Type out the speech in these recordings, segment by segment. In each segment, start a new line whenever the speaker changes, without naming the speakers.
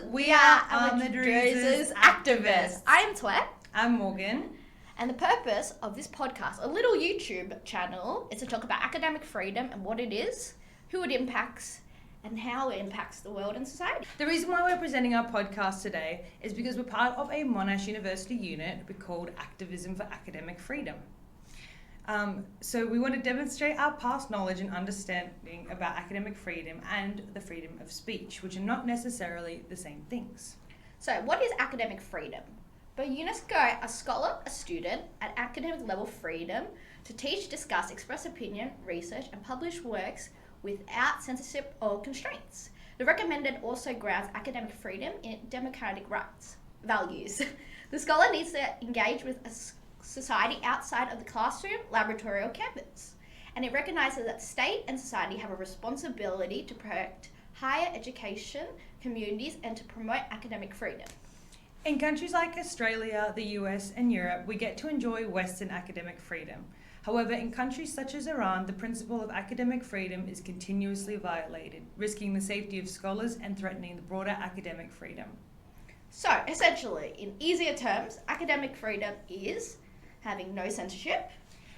We are Ahmadreza's activists.
I am Twet.
I'm Morgan.
And the purpose of this podcast, a little YouTube channel, is to talk about academic freedom and what it is, who it impacts, and how it impacts the world and society.
The reason why we're presenting our podcast today is because we're part of a Monash University unit called Activism for Academic Freedom. So we want to demonstrate our past knowledge and understanding about academic freedom and the freedom of speech, which are not necessarily the same things.
So what is academic freedom? By UNESCO, a scholar, a student, at academic level freedom to teach, discuss, express opinion, research, and publish works without censorship or constraints. The recommended also grounds academic freedom in democratic rights, values. The scholar needs to engage with a society outside of the classroom, laboratory, or campus. And it recognises that state and society have a responsibility to protect higher education, communities, and to promote academic freedom.
In countries like Australia, the US, and Europe, we get to enjoy Western academic freedom. However, in countries such as Iran, the principle of academic freedom is continuously violated, risking the safety of scholars and threatening the broader academic freedom.
So, essentially, in easier terms, academic freedom is having no censorship,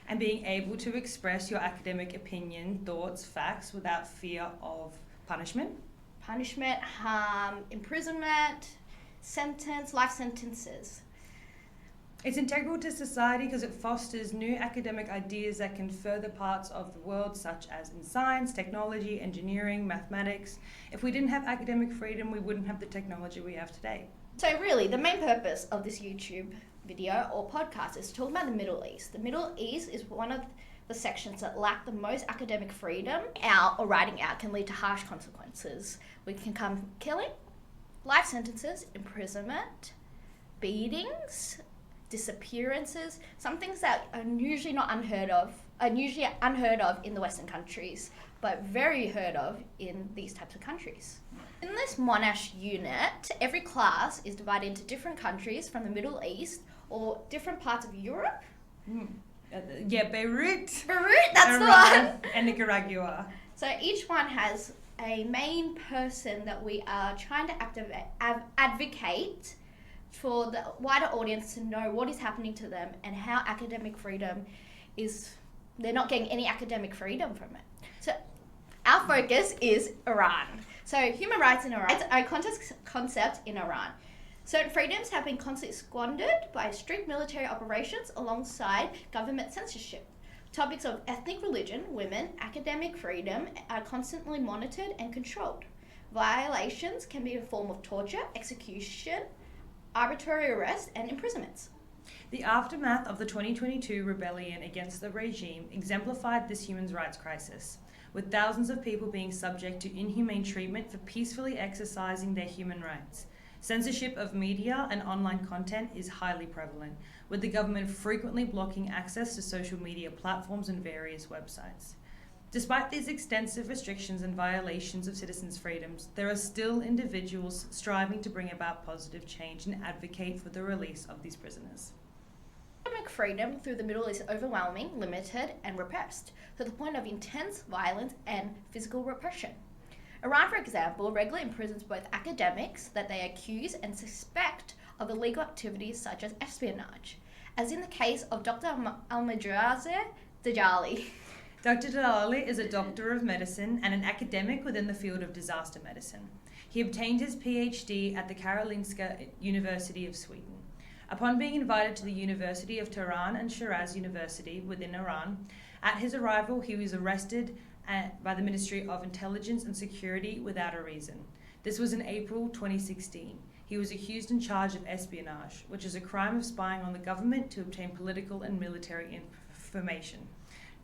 and being able to express your academic opinion, thoughts, facts without fear of punishment,
harm, imprisonment, sentence, life sentences.
It's integral to society because it fosters new academic ideas that can further parts of the world, such as in science, technology, engineering, mathematics. If we didn't have academic freedom, we wouldn't have the technology we have today.
So really, the main purpose of this YouTube video or podcast is to talk about the Middle East. The Middle East is one of the sections that lack the most academic freedom. Out or writing out can lead to harsh consequences. We can come killing, life sentences, imprisonment, beatings, disappearances, some things that are usually unheard of in the Western countries, but very heard of in these types of countries. In this Monash unit, every class is divided into different countries from the Middle East or different parts of Europe.
Beirut,
that's
Iran,
the one.
And Nicaragua.
So each one has a main person that we are trying to advocate for the wider audience to know what is happening to them and how academic freedom is, they're not getting any academic freedom from it. So our focus is Iran. So human rights in Iran, it's a concept in Iran. Certain freedoms have been constantly squandered by strict military operations alongside government censorship. Topics of ethnic religion, women, academic freedom are constantly monitored and controlled. Violations can be a form of torture, execution, arbitrary arrest, and imprisonments.
The aftermath of the 2022 rebellion against the regime exemplified this human rights crisis, with thousands of people being subject to inhumane treatment for peacefully exercising their human rights. Censorship of media and online content is highly prevalent, with the government frequently blocking access to social media platforms and various websites. Despite these extensive restrictions and violations of citizens' freedoms, there are still individuals striving to bring about positive change and advocate for the release of these prisoners.
Academic freedom through the Middle East is overwhelming, limited, and repressed, to the point of intense violence and physical repression. Iran, for example, regularly imprisons both academics that they accuse and suspect of illegal activities such as espionage, as in the case of Dr. Ahmadreza Djalali.
Dr. Djalali is a doctor of medicine and an academic within the field of disaster medicine. He obtained his PhD at the Karolinska University of Sweden. Upon being invited to the University of Tehran and Shiraz University within Iran, at his arrival he was arrested by the Ministry of Intelligence and Security without a reason. This was in April 2016. He was accused and charged of espionage, which is a crime of spying on the government to obtain political and military information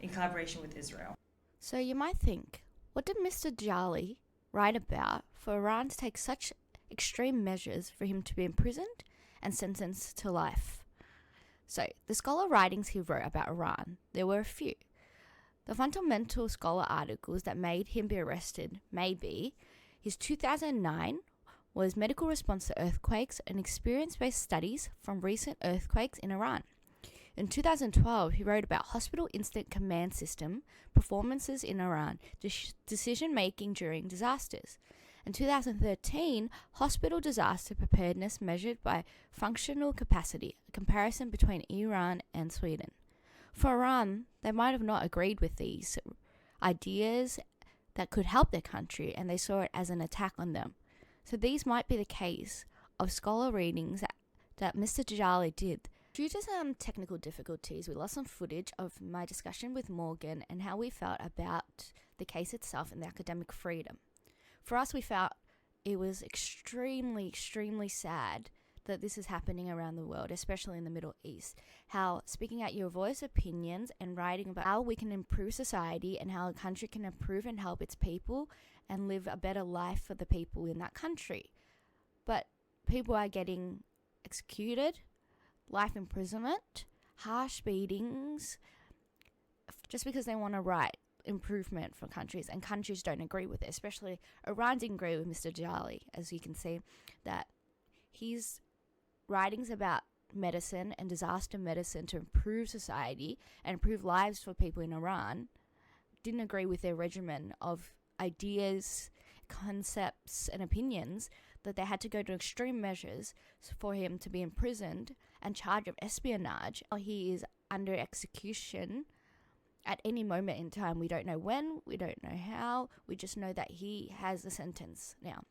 in collaboration with Israel.
So you might think, what did Mr. Djalali write about for Iran to take such extreme measures for him to be imprisoned and sentenced to life? So the scholar writings he wrote about Iran, there were a few. The fundamental scholar articles that made him be arrested may be his 2009 was Medical Response to Earthquakes and Experience-Based Studies from Recent Earthquakes in Iran. In 2012, he wrote about Hospital Incident Command System performances in Iran, decision-making during disasters.
In 2013, hospital disaster preparedness measured by functional capacity, a comparison between Iran and Sweden. For Iran, they might have not agreed with these ideas that could help their country, and they saw it as an attack on them. So these might be the case of scholar readings that Mr. Djalali did. Due to some technical difficulties, we lost some footage of my discussion with Morgan and how we felt about the case itself and the academic freedom. For us, we felt it was extremely, extremely sad that this is happening around the world, especially in the Middle East. How speaking out your voice, opinions, and writing about how we can improve society and how a country can improve and help its people and live a better life for the people in that country. But people are getting executed, life imprisonment, harsh beatings, just because they want to write improvement for countries, and countries don't agree with it. Especially Iran didn't agree with Mr. Djalali, as you can see, that he's writings about medicine and disaster medicine to improve society and improve lives for people in Iran didn't agree with their regimen of ideas, concepts, and opinions, that they had to go to extreme measures for him to be imprisoned and charged of espionage. He is under execution at any moment in time. We don't know when, we don't know how, we just know that he has a sentence now.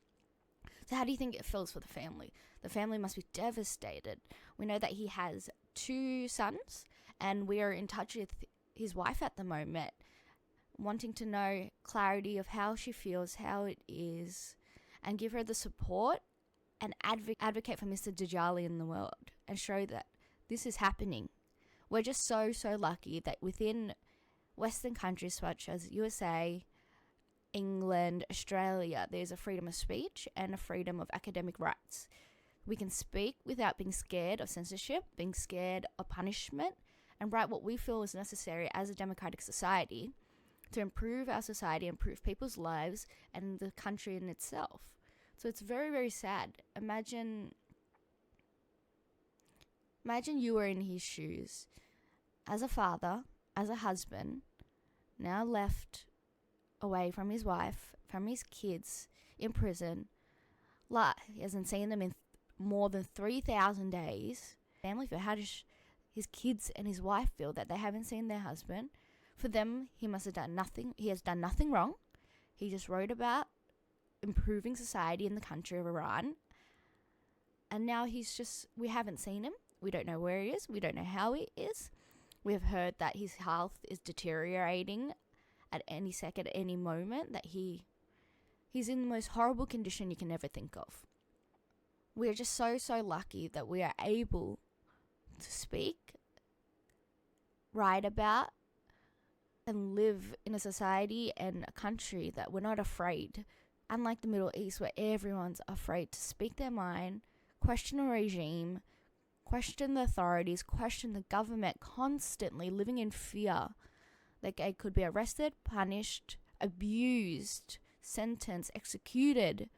So how do you think it feels for the family? The family must be devastated. We know that he has 2 sons, and we are in touch with his wife at the moment, wanting to know clarity of how she feels, how it is, and give her the support and advocate for Mr. Djalali in the world and show that this is happening. We're just so lucky that within Western countries such as USA, England, Australia, there's a freedom of speech and a freedom of academic rights. We can speak without being scared of censorship, being scared of punishment, and write what we feel is necessary as a democratic society to improve our society, improve people's lives, and the country in itself. So it's very, very sad. Imagine you were in his shoes as a father, as a husband, now left away from his wife, from his kids, in prison. He hasn't seen them in more than 3,000 days. Family feel, how does his kids and his wife feel that they haven't seen their husband? For them, he must have done nothing. He has done nothing wrong. He just wrote about improving society in the country of Iran. And now we haven't seen him. We don't know where he is. We don't know how he is. We have heard that his health is deteriorating at any second, at any moment, that he's in the most horrible condition you can ever think of. We are just so lucky that we are able to speak, write about, and live in a society and a country that we're not afraid. Unlike the Middle East, where everyone's afraid to speak their mind, question a regime, question the authorities, question the government, constantly living in fear that they could be arrested, punished, abused, sentenced, executed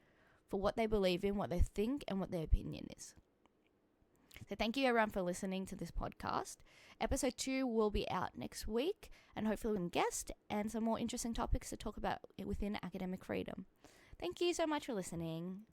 for what they believe in, what they think, and what their opinion is. So thank you everyone for listening to this podcast. Episode 2 will be out next week, and hopefully with a guest and some more interesting topics to talk about within academic freedom. Thank you so much for listening.